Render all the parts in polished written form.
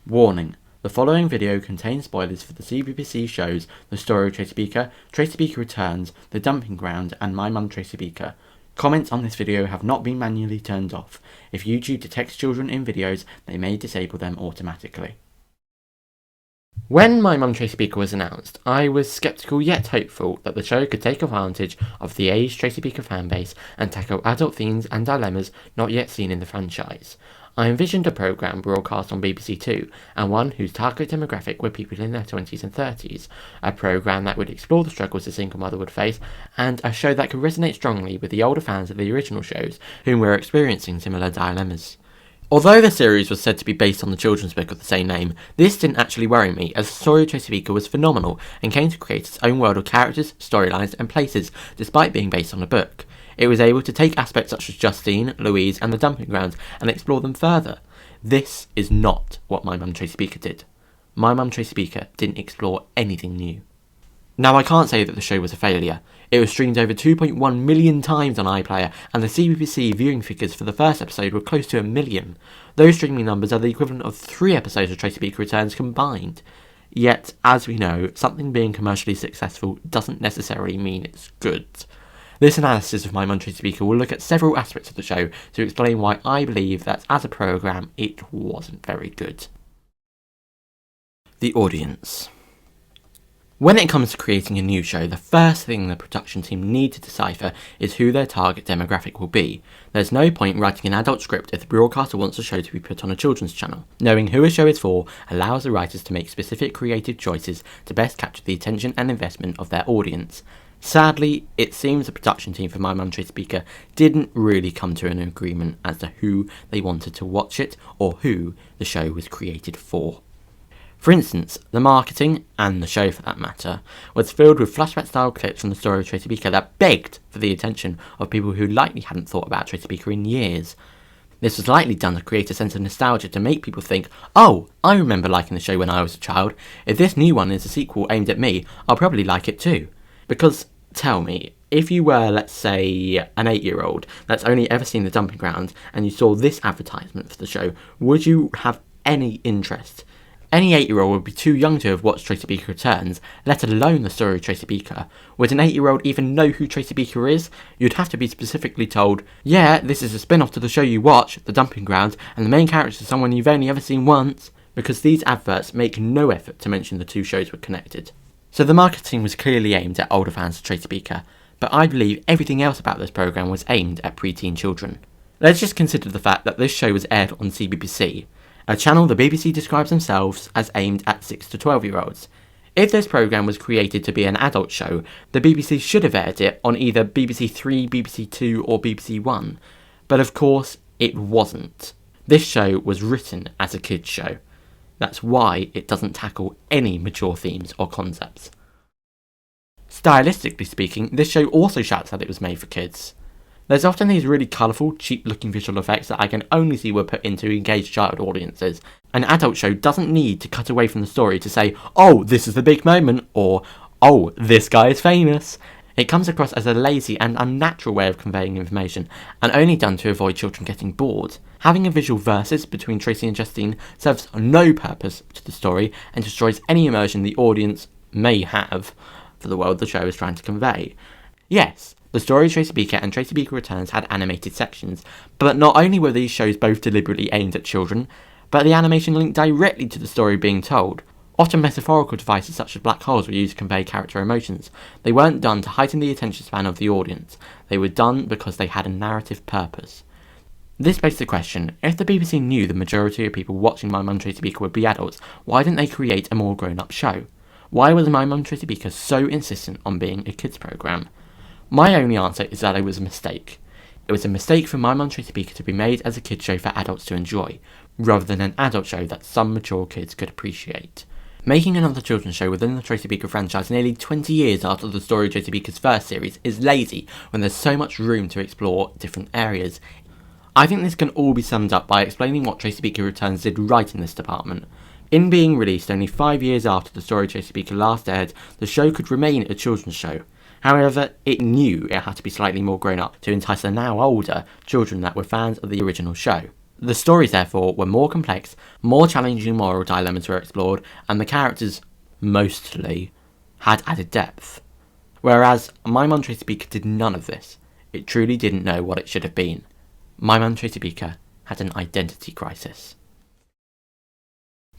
Warning: the following video contains spoilers for the CBBC shows The Story of Tracy Beaker, Tracy Beaker Returns, The Dumping Ground, and My Mum Tracy Beaker. Comments on this video have not been manually turned off. If YouTube detects children in videos, they may disable them automatically. When My Mum Tracy Beaker was announced, I was sceptical yet hopeful that the show could take advantage of the aged Tracy Beaker fanbase and tackle adult themes and dilemmas not yet seen in the franchise. I envisioned a programme broadcast on BBC Two, and one whose target demographic were people in their 20s and 30s, a programme that would explore the struggles a single mother would face, and a show that could resonate strongly with the older fans of the original shows whom were experiencing similar dilemmas. Although the series was said to be based on the children's book of the same name, this didn't actually worry me, as the story of Tracy Beaker was phenomenal and came to create its own world of characters, storylines and places, despite being based on a book. It was able to take aspects such as Justine, Louise and the Dumping Grounds and explore them further. This is not what My Mum Tracy Beaker did. My Mum Tracy Beaker didn't explore anything new. Now, I can't say that the show was a failure. It was streamed over 2.1 million times on iPlayer, and the CBBC viewing figures for the first episode were close to 1 million. Those streaming numbers are the equivalent of 3 episodes of Tracy Beaker Returns combined. Yet, as we know, something being commercially successful doesn't necessarily mean it's good. This analysis of My Mum Tracy Beaker will look at several aspects of the show to explain why I believe that as a programme it wasn't very good. The audience. When it comes to creating a new show, the first thing the production team need to decipher is who their target demographic will be. There's no point writing an adult script if the broadcaster wants a show to be put on a children's channel. Knowing who a show is for allows the writers to make specific creative choices to best capture the attention and investment of their audience. Sadly, it seems the production team for My Mum Tracy Beaker didn't really come to an agreement as to who they wanted to watch it or who the show was created for. For instance, the marketing, and the show for that matter, was filled with flashback-style clips from the story of Tracy Beaker that begged for the attention of people who likely hadn't thought about Tracy Beaker in years. This was likely done to create a sense of nostalgia to make people think, oh, I remember liking the show when I was a child. If this new one is a sequel aimed at me, I'll probably like it too. Because, tell me, if you were, let's say, an 8-year-old that's only ever seen The Dumping Ground and you saw this advertisement for the show, would you have any interest? Any 8-year-old would be too young to have watched Tracy Beaker Returns, let alone the story of Tracy Beaker. Would an 8-year-old even know who Tracy Beaker is? You'd have to be specifically told, yeah, this is a spin-off to the show you watch, The Dumping Grounds, and the main character is someone you've only ever seen once, because these adverts make no effort to mention the two shows were connected. So the marketing was clearly aimed at older fans of Tracy Beaker, but I believe everything else about this programme was aimed at preteen children. Let's just consider the fact that this show was aired on CBBC, a channel the BBC describes themselves as aimed at 6 to 12-year-olds. If this programme was created to be an adult show, the BBC should have aired it on either BBC 3, BBC 2 or BBC 1, but of course it wasn't. This show was written as a kids' show. That's why it doesn't tackle any mature themes or concepts. Stylistically speaking, this show also shouts that it was made for kids. There's often these really colourful, cheap-looking visual effects that I can only see were put in to engage child audiences. An adult show doesn't need to cut away from the story to say, oh, this is the big moment, or, oh, this guy is famous. It comes across as a lazy and unnatural way of conveying information, and only done to avoid children getting bored. Having a visual versus between Tracy and Justine serves no purpose to the story and destroys any immersion the audience may have for the world the show is trying to convey. Yes, the story of Tracy Beaker and Tracy Beaker Returns had animated sections, but not only were these shows both deliberately aimed at children, but the animation linked directly to the story being told. Often metaphorical devices such as black holes were used to convey character emotions. They weren't done to heighten the attention span of the audience. They were done because they had a narrative purpose. This begs the question, if the BBC knew the majority of people watching My Mum Tracy Beaker would be adults, why didn't they create a more grown-up show? Why was My Mum Tracy Beaker so insistent on being a kids' programme? My only answer is that it was a mistake. It was a mistake for My Mum Tracy Beaker to be made as a kids' show for adults to enjoy, rather than an adult show that some mature kids could appreciate. Making another children's show within the Tracy Beaker franchise nearly 20 years after the story of Tracy Beaker's first series is lazy when there's so much room to explore different areas. I think this can all be summed up by explaining what Tracy Beaker Returns did right in this department. In being released only 5 years after the story of Tracy Beaker last aired, the show could remain a children's show. However, it knew it had to be slightly more grown up to entice the now older children that were fans of the original show. The stories, therefore, were more complex, more challenging moral dilemmas were explored, and the characters, mostly, had added depth. Whereas My Mum Tracy Beaker did none of this. It truly didn't know what it should have been. My Mum Tracy Beaker had an identity crisis.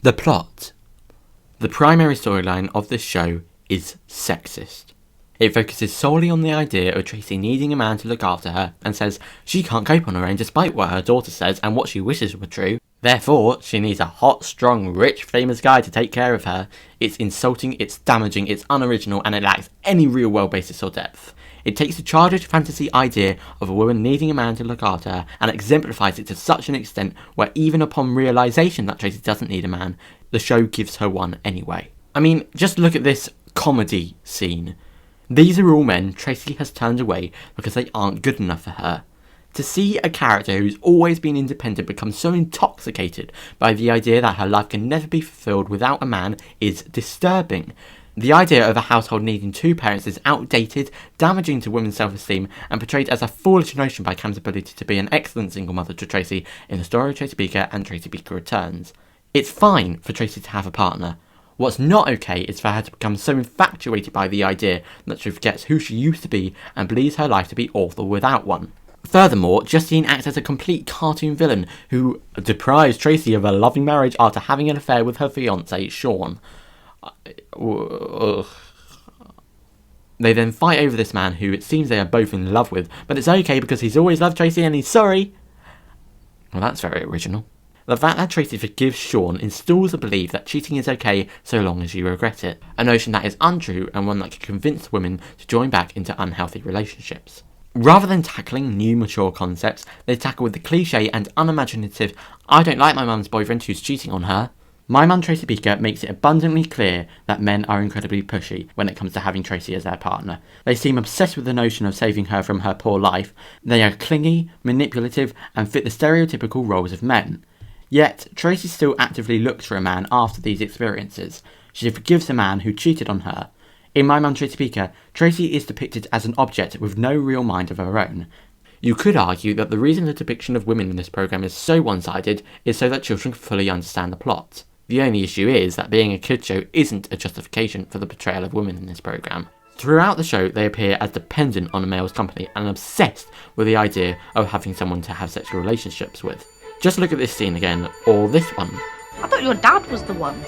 The plot. The primary storyline of this show is sexist. It focuses solely on the idea of Tracy needing a man to look after her and says she can't cope on her own despite what her daughter says and what she wishes were true. Therefore, she needs a hot, strong, rich, famous guy to take care of her. It's insulting, it's damaging, it's unoriginal, and it lacks any real-world basis or depth. It takes the childish fantasy idea of a woman needing a man to look after her and exemplifies it to such an extent where even upon realisation that Tracy doesn't need a man, the show gives her one anyway. I mean, just look at this comedy scene. These are all men Tracy has turned away because they aren't good enough for her. To see a character who's always been independent become so intoxicated by the idea that her life can never be fulfilled without a man is disturbing. The idea of a household needing two parents is outdated, damaging to women's self-esteem, and portrayed as a foolish notion by Cam's ability to be an excellent single mother to Tracy in the story of Tracy Beaker and Tracy Beaker Returns. It's fine for Tracy to have a partner. What's not okay is for her to become so infatuated by the idea that she forgets who she used to be and believes her life to be awful without one. Furthermore, Justine acts as a complete cartoon villain who deprives Tracy of a loving marriage after having an affair with her fiancé, Sean. They then fight over this man who it seems they are both in love with, but it's okay because he's always loved Tracy and he's sorry. Well, that's very original. The fact that Tracy forgives Sean instills a belief that cheating is okay so long as you regret it, a notion that is untrue and one that can convince women to join back into unhealthy relationships. Rather than tackling new mature concepts, they tackle with the cliche and unimaginative, I don't like my mum's boyfriend who's cheating on her. My Mum Tracy Beaker makes it abundantly clear that men are incredibly pushy when it comes to having Tracy as their partner. They seem obsessed with the notion of saving her from her poor life. They are clingy, manipulative, and fit the stereotypical roles of men. Yet, Tracy still actively looks for a man after these experiences. She forgives the man who cheated on her. In My Mum Tracy Beaker, Tracy is depicted as an object with no real mind of her own. You could argue that the reason the depiction of women in this programme is so one-sided is so that children can fully understand the plot. The only issue is that being a kids show isn't a justification for the portrayal of women in this programme. Throughout the show, they appear as dependent on a male's company and obsessed with the idea of having someone to have sexual relationships with. Just look at this scene again, or this one. I thought your dad was the one.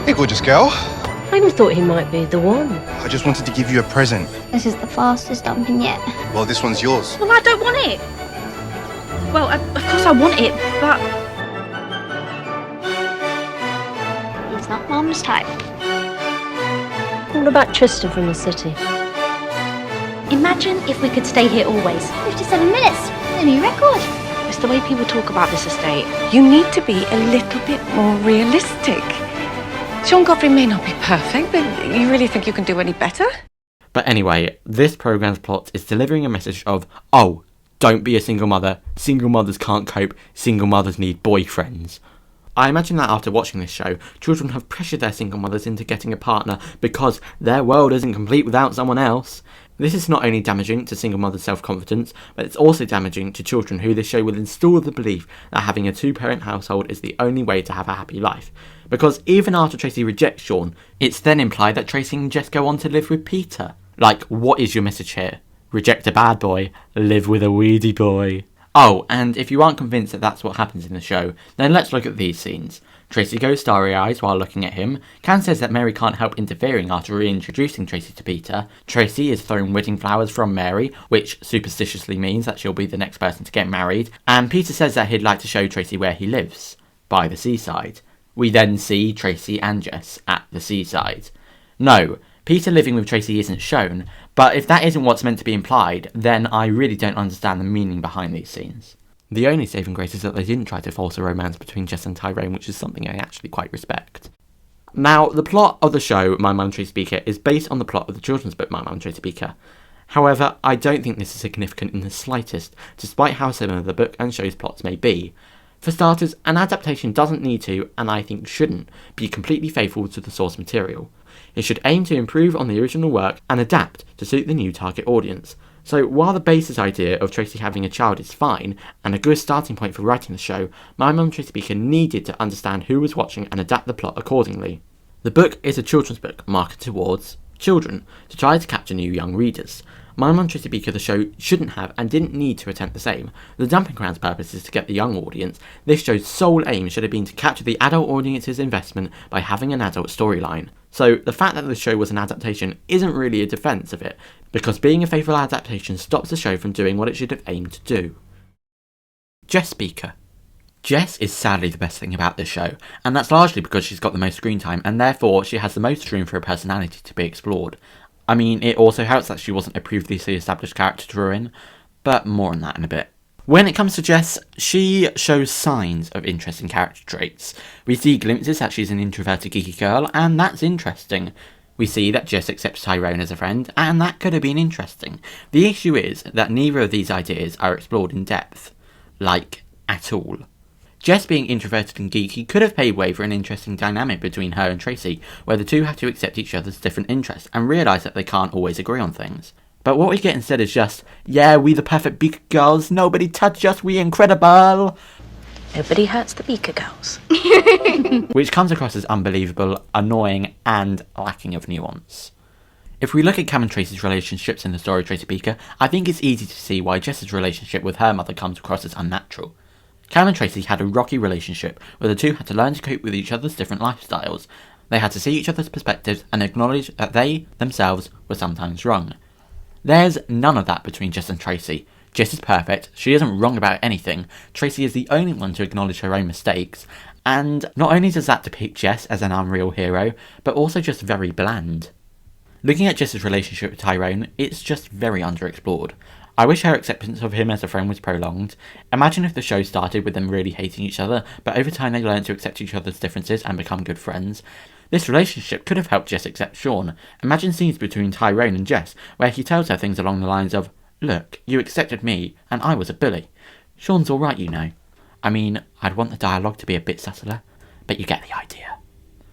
Hey, gorgeous girl. I even thought he might be the one. I just wanted to give you a present. This is the fastest dumping yet. Well, this one's yours. Well, I don't want it. Well, of course I want it, but... He's not Mum's type. What about Tristan from the city? Imagine if we could stay here always. 57 minutes. A new record. It's the way people talk about this estate. You need to be a little bit more realistic. Sean Godfrey may not be perfect, but you really think you can do any better? But anyway, this programme's plot is delivering a message of, oh, don't be a single mother, single mothers can't cope, single mothers need boyfriends. I imagine that after watching this show, children have pressured their single mothers into getting a partner because their world isn't complete without someone else. This is not only damaging to single mothers' self-confidence, but it's also damaging to children who this show will instill the belief that having a two-parent household is the only way to have a happy life. Because even after Tracy rejects Sean, it's then implied that Tracy and Jess go on to live with Peter. Like, what is your message here? Reject a bad boy, live with a weedy boy. Oh, and if you aren't convinced that that's what happens in the show, then let's look at these scenes. Tracy goes starry-eyed while looking at him. Cam says that Mary can't help interfering after reintroducing Tracy to Peter. Tracy is thrown wedding flowers from Mary, which superstitiously means that she'll be the next person to get married. And Peter says that he'd like to show Tracy where he lives, by the seaside. We then see Tracy and Jess at the seaside. No, Peter living with Tracy isn't shown, but if that isn't what's meant to be implied, then I really don't understand the meaning behind these scenes. The only saving grace is that they didn't try to force a romance between Jess and Tyrone, which is something I actually quite respect. Now, the plot of the show, My Mum Tracy Beaker, is based on the plot of the children's book, My Mum Tracy Beaker. However, I don't think this is significant in the slightest, despite how similar the book and show's plots may be. For starters, an adaptation doesn't need to, and I think shouldn't, be completely faithful to the source material. It should aim to improve on the original work and adapt to suit the new target audience. So while the basis idea of Tracy having a child is fine, and a good starting point for writing the show, My Mum Tracy Beaker needed to understand who was watching and adapt the plot accordingly. The book is a children's book marketed towards children, to try to capture new young readers. My Mum Tracy Beaker the show shouldn't have and didn't need to attempt the same. The Dumping Grounds purpose is to get the young audience. This show's sole aim should have been to capture the adult audience's investment by having an adult storyline. So the fact that the show was an adaptation isn't really a defence of it, because being a faithful adaptation stops the show from doing what it should have aimed to do. Jess Beaker. Jess is sadly the best thing about this show, and that's largely because she's got the most screen time, and therefore she has the most room for her personality to be explored. I mean, it also helps that she wasn't a previously established character to draw in, but more on that in a bit. When it comes to Jess, she shows signs of interesting character traits. We see glimpses that she's an introverted geeky girl, and that's interesting. We see that Jess accepts Tyrone as a friend, and that could have been interesting. The issue is that neither of these ideas are explored in depth. Like, at all. Jess being introverted and geeky could have paved way for an interesting dynamic between her and Tracy, where the two have to accept each other's different interests and realise that they can't always agree on things. But what we get instead is just, yeah, we the perfect Beaker girls, nobody touch us, we incredible! Nobody hurts the Beaker girls. Which comes across as unbelievable, annoying, and lacking of nuance. If we look at Cam and Tracy's relationships in the story of Tracy Beaker, I think it's easy to see why Jess's relationship with her mother comes across as unnatural. Cam and Tracy had a rocky relationship, where the two had to learn to cope with each other's different lifestyles. They had to see each other's perspectives and acknowledge that they, themselves, were sometimes wrong. There's none of that between Jess and Tracy. Jess is perfect, she isn't wrong about anything, Tracy is the only one to acknowledge her own mistakes, and not only does that depict Jess as an unreal hero, but also just very bland. Looking at Jess's relationship with Tyrone, it's just very underexplored. I wish her acceptance of him as a friend was prolonged. Imagine if the show started with them really hating each other, but over time they learned to accept each other's differences and become good friends. This relationship could have helped Jess accept Sean. Imagine scenes between Tyrone and Jess, where he tells her things along the lines of, "Look, you accepted me, and I was a bully. Sean's alright, you know." I mean, I'd want the dialogue to be a bit subtler, but you get the idea.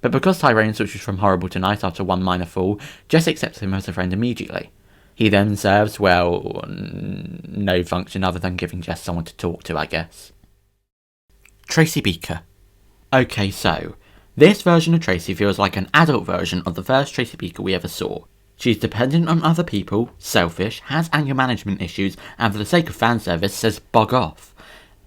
But because Tyrone switches from horrible to nice after one minor fall, Jess accepts him as a friend immediately. He then serves, well, no function other than giving Jess someone to talk to, I guess. Tracy Beaker. Okay, so, this version of Tracy feels like an adult version of the first Tracy Beaker we ever saw. She's dependent on other people, selfish, has anger management issues, and for the sake of fan service says bog off.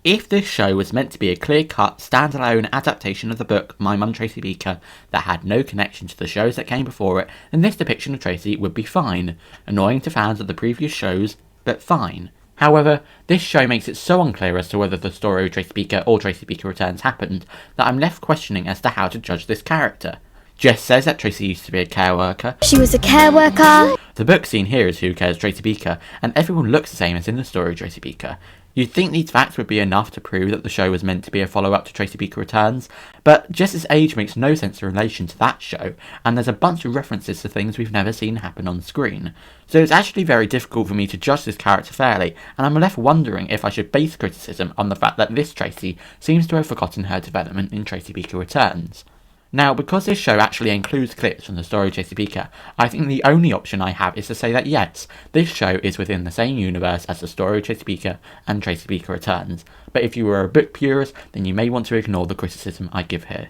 If this show was meant to be a clear-cut, standalone adaptation of the book My Mum Tracy Beaker that had no connection to the shows that came before it, then this depiction of Tracy would be fine. Annoying to fans of the previous shows, but fine. However, this show makes it so unclear as to whether the story of Tracy Beaker or Tracy Beaker Returns happened that I'm left questioning as to how to judge this character. Jess says that Tracy used to be a care worker. She was a care worker. The book scene here is Who Cares Tracy Beaker, and everyone looks the same as in the story of Tracy Beaker. You'd think these facts would be enough to prove that the show was meant to be a follow-up to Tracy Beaker Returns, but Jess's age makes no sense in relation to that show, and there's a bunch of references to things we've never seen happen on screen. So it's actually very difficult for me to judge this character fairly, and I'm left wondering if I should base criticism on the fact that this Tracy seems to have forgotten her development in Tracy Beaker Returns. Now, because this show actually includes clips from the story of Tracy Beaker, I think the only option I have is to say that yes, this show is within the same universe as the story of Tracy Beaker and Tracy Beaker Returns, but if you were a book purist, then you may want to ignore the criticism I give here.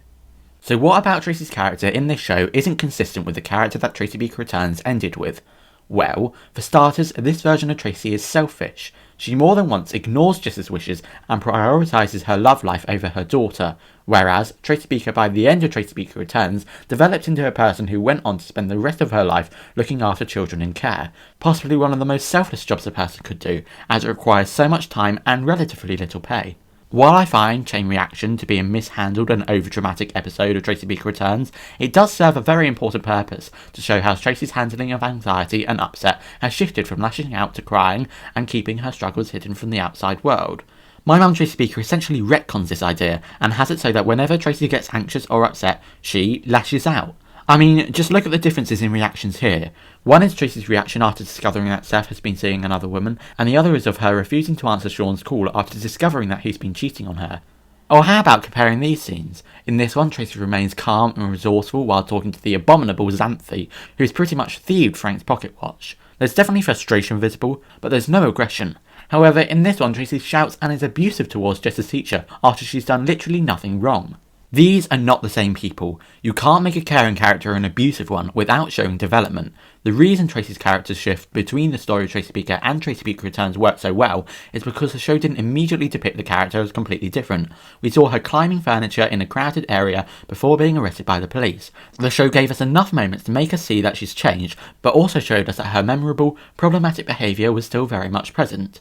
So what about Tracy's character in this show isn't consistent with the character that Tracy Beaker Returns ended with? Well, for starters, this version of Tracy is selfish. She more than once ignores Jess's wishes and prioritises her love life over her daughter, whereas Tracy Beaker by the end of Tracy Beaker Returns developed into a person who went on to spend the rest of her life looking after children in care, possibly one of the most selfless jobs a person could do, as it requires so much time and relatively little pay. While I find Chain Reaction to be a mishandled and overdramatic episode of Tracy Beaker Returns, it does serve a very important purpose to show how Tracy's handling of anxiety and upset has shifted from lashing out to crying and keeping her struggles hidden from the outside world. My Mum Tracy Beaker essentially retcons this idea and has it so that whenever Tracy gets anxious or upset, she lashes out. I mean, just look at the differences in reactions here. One is Tracy's reaction after discovering that Seth has been seeing another woman, and the other is of her refusing to answer Sean's call after discovering that he's been cheating on her. Or how about comparing these scenes? In this one, Tracy remains calm and resourceful while talking to the abominable Xanthi, who's pretty much thieved Frank's pocket watch. There's definitely frustration visible, but there's no aggression. However, in this one, Tracy shouts and is abusive towards Jess's teacher after she's done literally nothing wrong. These are not the same people. You can't make a caring character an abusive one without showing development. The reason Tracy's character shift between the story of Tracy Beaker and Tracy Beaker Returns worked so well is because the show didn't immediately depict the character as completely different. We saw her climbing furniture in a crowded area before being arrested by the police. The show gave us enough moments to make us see that she's changed, but also showed us that her memorable, problematic behaviour was still very much present.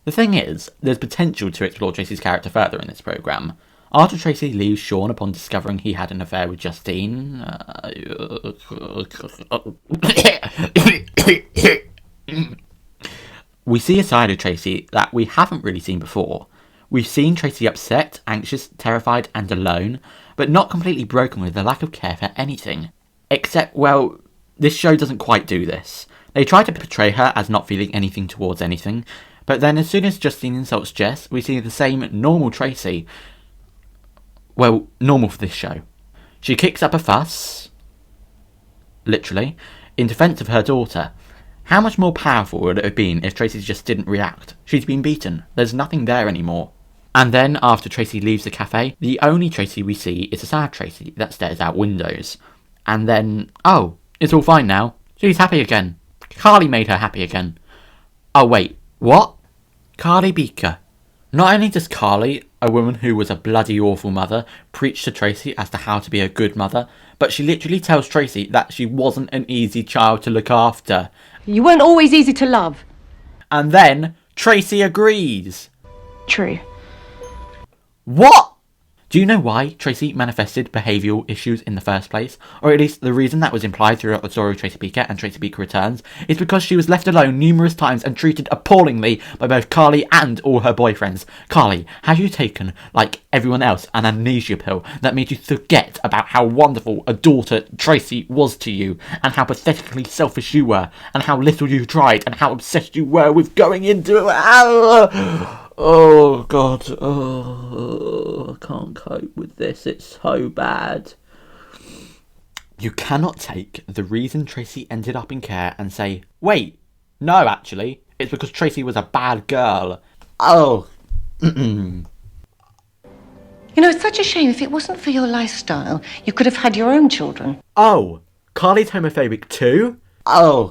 The thing is, there's potential to explore Tracy's character further in this programme. After Tracy leaves Sean upon discovering he had an affair with Justine, we see a side of Tracy that we haven't really seen before. We've seen Tracy upset, anxious, terrified and alone, but not completely broken with the lack of care for anything. Except, well, this show doesn't quite do this. They try to portray her as not feeling anything towards anything, but then as soon as Justine insults Jess, we see the same normal Tracy. Well, normal for this show. She kicks up a fuss, literally, in defence of her daughter. How much more powerful would it have been if Tracy just didn't react? She's been beaten. There's nothing there anymore. And then, after Tracy leaves the cafe, the only Tracy we see is a sad Tracy that stares out windows. And then, oh, it's all fine now. She's happy again. Carly made her happy again. Oh wait, what? Carly Beaker. Not only does Carly, a woman who was a bloody awful mother, preach to Tracy as to how to be a good mother, but she literally tells Tracy that she wasn't an easy child to look after. You weren't always easy to love. And then Tracy agrees. True. What? Do you know why Tracy manifested behavioural issues in the first place? Or at least the reason that was implied throughout the story of Tracy Beaker and Tracy Beaker Returns is because she was left alone numerous times and treated appallingly by both Carly and all her boyfriends. Carly, have you taken, like everyone else, an amnesia pill that made you forget about how wonderful a daughter Tracy was to you, and how pathetically selfish you were, and how little you tried, and how obsessed you were with going into it? Oh god, I can't cope with this, it's so bad. You cannot take the reason Tracy ended up in care and say, wait, no actually, it's because Tracy was a bad girl. Oh. You know, it's such a shame. If it wasn't for your lifestyle, you could have had your own children. Oh, Carly's homophobic too? Oh.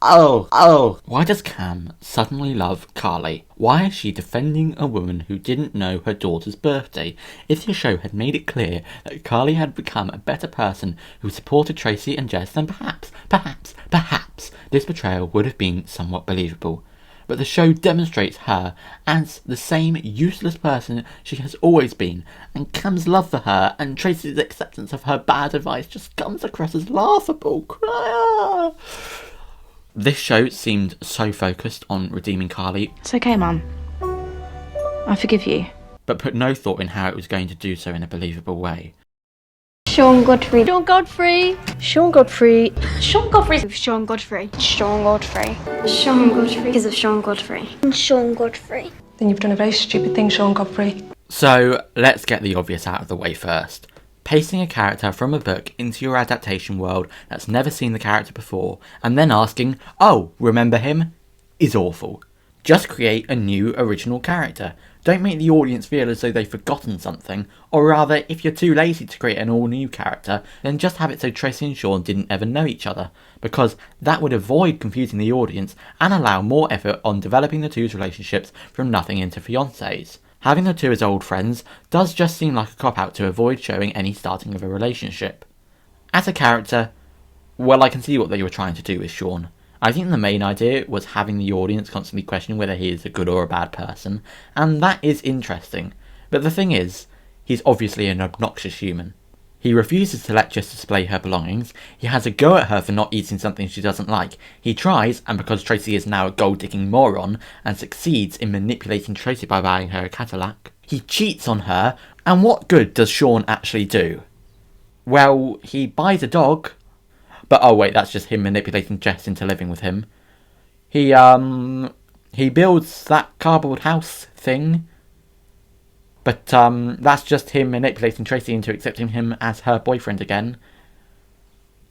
Why does Cam suddenly love Carly? Why is she defending a woman who didn't know her daughter's birthday? If the show had made it clear that Carly had become a better person who supported Tracy and Jess, then perhaps, this betrayal would have been somewhat believable. But the show demonstrates her as the same useless person she has always been, and Cam's love for her and Tracy's acceptance of her bad advice just comes across as laughable. This show seemed so focused on redeeming Carly. It's okay, Mum. I forgive you. But put no thought in how it was going to do so in a believable way. Sean Godfrey. Sean Godfrey. Sean Godfrey. Sean Godfrey. Sean Godfrey. Sean Godfrey. Sean Godfrey. Because of Sean Godfrey. Sean Godfrey. Then you've done a very stupid thing, Sean Godfrey. So, let's get the obvious out of the way first. Pasting a character from a book into your adaptation world that's never seen the character before, and then asking, oh, remember him, is awful. Just create a new original character. Don't make the audience feel as though they've forgotten something, or rather, if you're too lazy to create an all-new character, then just have it so Tracy and Sean didn't ever know each other, because that would avoid confusing the audience and allow more effort on developing the two's relationships from nothing into fiancés. Having the two as old friends does just seem like a cop-out to avoid showing any starting of a relationship. As a character, well, I can see what they were trying to do with Sean. I think the main idea was having the audience constantly question whether he is a good or a bad person, and that is interesting. But the thing is, he's obviously an obnoxious human. He refuses to let Jess display her belongings, he has a go at her for not eating something she doesn't like, he tries, and because Tracy is now a gold-digging moron, and succeeds in manipulating Tracy by buying her a Cadillac, he cheats on her, and what good does Sean actually do? Well, he buys a dog, but oh wait, that's just him manipulating Jess into living with him. He builds that cardboard house thing. But that's just him manipulating Tracy into accepting him as her boyfriend again.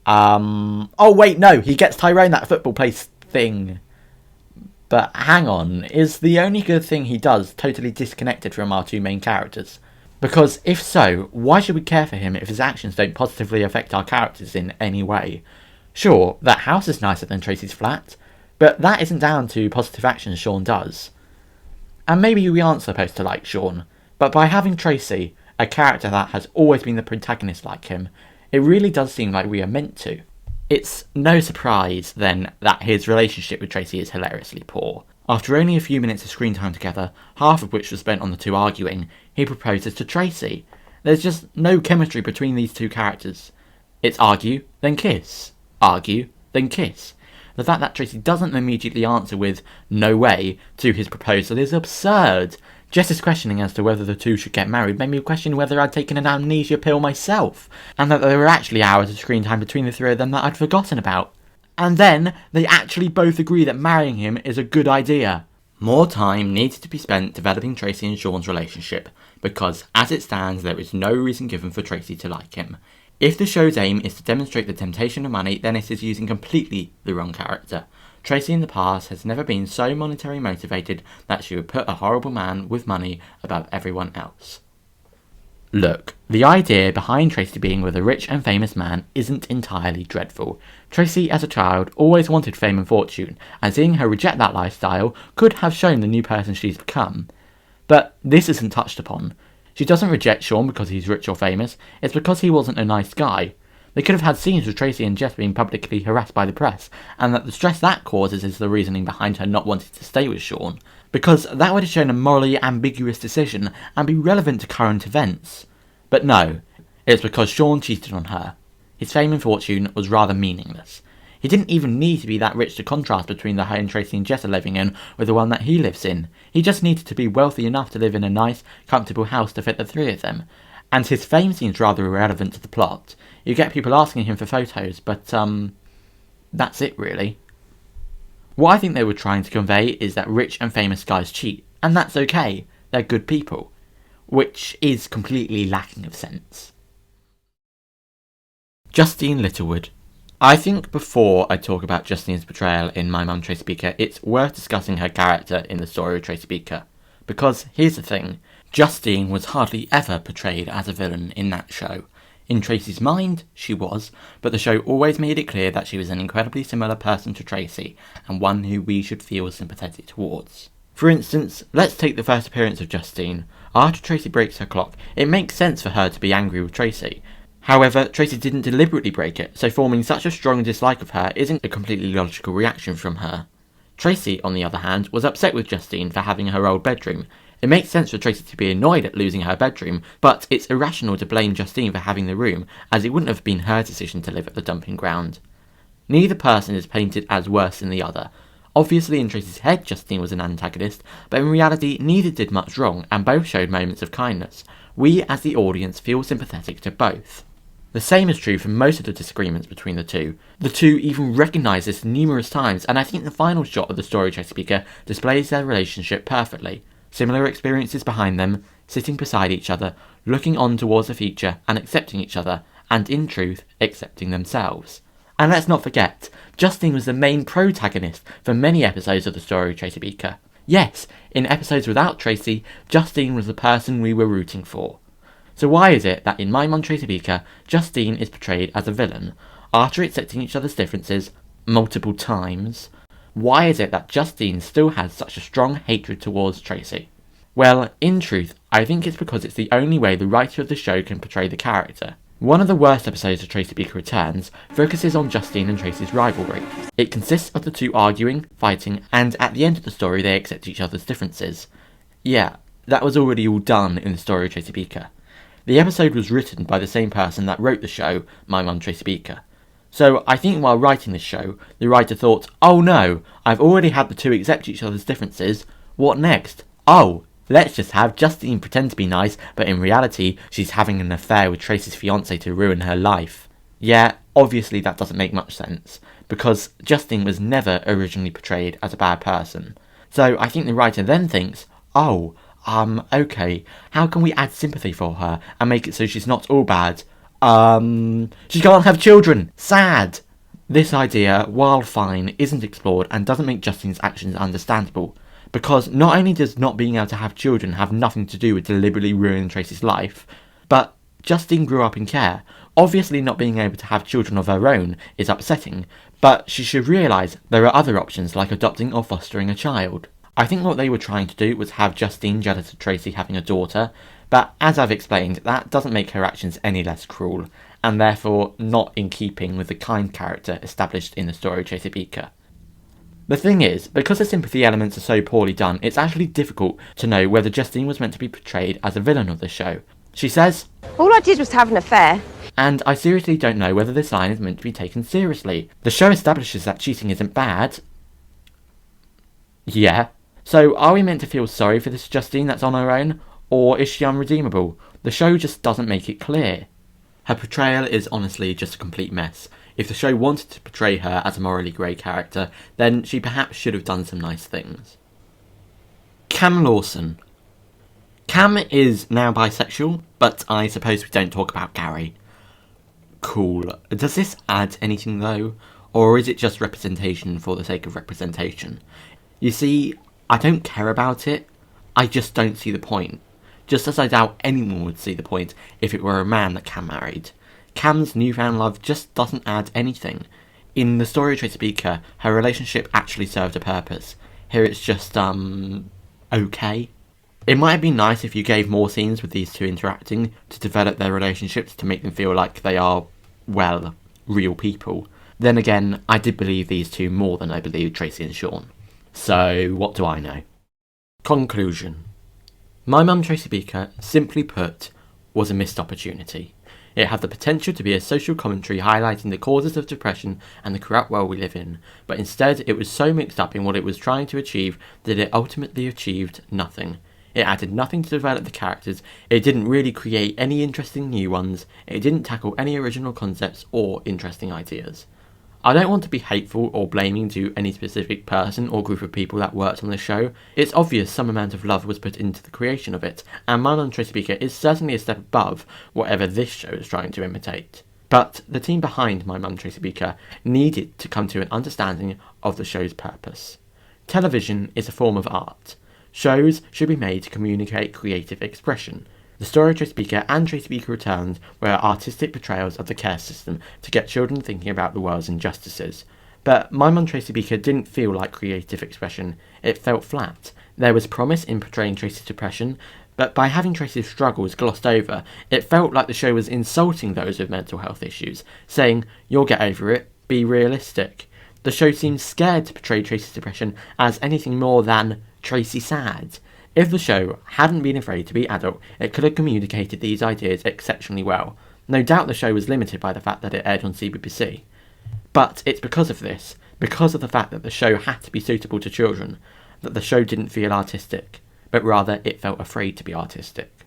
Oh wait, no, he gets Tyrone that football place thing. But hang on, is the only good thing he does totally disconnected from our two main characters? Because if so, why should we care for him if his actions don't positively affect our characters in any way? Sure, that house is nicer than Tracy's flat, but that isn't down to positive actions Sean does. And maybe we aren't supposed to like Sean, but by having Tracy, a character that has always been the protagonist like him, it really does seem like we are meant to. It's no surprise, then, that his relationship with Tracy is hilariously poor. After only a few minutes of screen time together, half of which was spent on the two arguing, he proposes to Tracy. There's just no chemistry between these two characters. It's argue, then kiss. Argue, then kiss. The fact that Tracy doesn't immediately answer with "no way" to his proposal is absurd. Jess's questioning as to whether the two should get married made me question whether I'd taken an amnesia pill myself, and that there were actually hours of screen time between the three of them that I'd forgotten about. And then, they actually both agree that marrying him is a good idea. More time needed to be spent developing Tracy and Sean's relationship, because as it stands there is no reason given for Tracy to like him. If the show's aim is to demonstrate the temptation of money, then it is using completely the wrong character. Tracy in the past has never been so monetary motivated that she would put a horrible man with money above everyone else. Look, the idea behind Tracy being with a rich and famous man isn't entirely dreadful. Tracy, as a child, always wanted fame and fortune, and seeing her reject that lifestyle could have shown the new person she's become. But this isn't touched upon. She doesn't reject Sean because he's rich or famous, it's because he wasn't a nice guy. They could have had scenes with Tracy and Jess being publicly harassed by the press, and that the stress that causes is the reasoning behind her not wanting to stay with Sean, because that would have shown a morally ambiguous decision and be relevant to current events. But no, it's because Sean cheated on her. His fame and fortune was rather meaningless. He didn't even need to be that rich to contrast between the home Tracy and Jess are living in with the one that he lives in. He just needed to be wealthy enough to live in a nice, comfortable house to fit the three of them. And his fame seems rather irrelevant to the plot. You get people asking him for photos, but that's it really. What I think they were trying to convey is that rich and famous guys cheat, and that's okay, they're good people. Which is completely lacking of sense. Justine Littlewood. I think before I talk about Justine's portrayal in My Mum Tracy Beaker, it's worth discussing her character in the story of Tracy Beaker. Because here's the thing, Justine was hardly ever portrayed as a villain in that show. In Tracy's mind, she was, but the show always made it clear that she was an incredibly similar person to Tracy, and one who we should feel sympathetic towards. For instance, let's take the first appearance of Justine. After Tracy breaks her clock, it makes sense for her to be angry with Tracy. However, Tracy didn't deliberately break it, so forming such a strong dislike of her isn't a completely logical reaction from her. Tracy, on the other hand, was upset with Justine for having her old bedroom. It makes sense for Tracy to be annoyed at losing her bedroom, but it's irrational to blame Justine for having the room, as it wouldn't have been her decision to live at the dumping ground. Neither person is painted as worse than the other. Obviously in Tracy's head Justine was an antagonist, but in reality neither did much wrong, and both showed moments of kindness. We as the audience feel sympathetic to both. The same is true for most of the disagreements between the two. The two even recognise this numerous times, and I think the final shot of the story of Tracy Beaker displays their relationship perfectly. Similar experiences behind them, sitting beside each other, looking on towards the future and accepting each other, and in truth, accepting themselves. And let's not forget, Justine was the main protagonist for many episodes of the story of Tracy Beaker. Yes, in episodes without Tracy, Justine was the person we were rooting for. So why is it that in My Mum Tracy Beaker, Justine is portrayed as a villain? After accepting each other's differences multiple times, why is it that Justine still has such a strong hatred towards Tracy? Well, in truth, I think it's because it's the only way the writer of the show can portray the character. One of the worst episodes of Tracy Beaker Returns focuses on Justine and Tracy's rivalry. It consists of the two arguing, fighting, and at the end of the story they accept each other's differences. Yeah, that was already all done in the story of Tracy Beaker. The episode was written by the same person that wrote the show, My Mum Tracy Beaker. So I think while writing this show, the writer thought, oh no, I've already had the two accept each other's differences, what next? Oh, let's just have Justine pretend to be nice, but in reality, she's having an affair with Tracy's fiancé to ruin her life. Yeah, obviously that doesn't make much sense, because Justine was never originally portrayed as a bad person. So I think the writer then thinks, oh, Okay, how can we add sympathy for her and make it so she's not all bad? She can't have children! Sad! This idea, while fine, isn't explored and doesn't make Justine's actions understandable. Because not only does not being able to have children have nothing to do with deliberately ruining Tracy's life, but Justine grew up in care. Obviously not being able to have children of her own is upsetting, but she should realise there are other options like adopting or fostering a child. I think what they were trying to do was have Justine jealous of Tracy having a daughter, but as I've explained, that doesn't make her actions any less cruel, and therefore not in keeping with the kind character established in the story of Tracy Beaker. The thing is, because the sympathy elements are so poorly done, it's actually difficult to know whether Justine was meant to be portrayed as a villain of the show. She says, "All I did was have an affair." And I seriously don't know whether this line is meant to be taken seriously. The show establishes that cheating isn't bad. Yeah. So are we meant to feel sorry for this Justine that's on her own? Or is she unredeemable? The show just doesn't make it clear. Her portrayal is honestly just a complete mess. If the show wanted to portray her as a morally grey character, then she perhaps should have done some nice things. Cam Lawson. Cam is now bisexual, but I suppose we don't talk about Gary. Cool. Does this add anything though? Or is it just representation for the sake of representation? You see, I don't care about it. I just don't see the point. Just as I doubt anyone would see the point if it were a man that Cam married. Cam's newfound love just doesn't add anything. In the story of Tracy Beaker, her relationship actually served a purpose. Here it's just, okay. It might have been nice if you gave more scenes with these two interacting to develop their relationships to make them feel like they are, well, real people. Then again, I did believe these two more than I believed Tracy and Sean. So, what do I know? Conclusion. My Mum Tracy Beaker, simply put, was a missed opportunity. It had the potential to be a social commentary highlighting the causes of depression and the corrupt world we live in, but instead it was so mixed up in what it was trying to achieve that it ultimately achieved nothing. It added nothing to develop the characters, it didn't really create any interesting new ones, it didn't tackle any original concepts or interesting ideas. I don't want to be hateful or blaming to any specific person or group of people that worked on the show. It's obvious some amount of love was put into the creation of it, and My Mum Tracy Beaker is certainly a step above whatever this show is trying to imitate. But the team behind My Mum Tracy Beaker needed to come to an understanding of the show's purpose. Television is a form of art. Shows should be made to communicate creative expression. The story of Tracy Beaker and Tracy Beaker Returns were artistic portrayals of the care system to get children thinking about the world's injustices. But My Mum Tracy Beaker didn't feel like creative expression, it felt flat. There was promise in portraying Tracy's depression, but by having Tracy's struggles glossed over, it felt like the show was insulting those with mental health issues, saying, "You'll get over it, be realistic." The show seemed scared to portray Tracy's depression as anything more than Tracy sad. If the show hadn't been afraid to be adult, it could have communicated these ideas exceptionally well. No doubt the show was limited by the fact that it aired on CBBC. But it's because of this, because of the fact that the show had to be suitable to children, that the show didn't feel artistic, but rather it felt afraid to be artistic.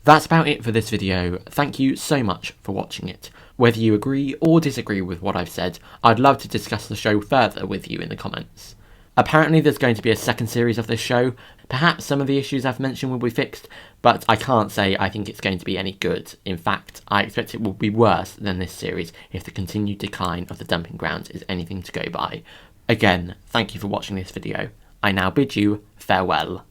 That's about it for this video. Thank you so much for watching it. Whether you agree or disagree with what I've said, I'd love to discuss the show further with you in the comments. Apparently there's going to be a second series of this show. Perhaps some of the issues I've mentioned will be fixed, but I can't say I think it's going to be any good. In fact, I expect it will be worse than this series if the continued decline of the dumping grounds is anything to go by. Again, thank you for watching this video. I now bid you farewell.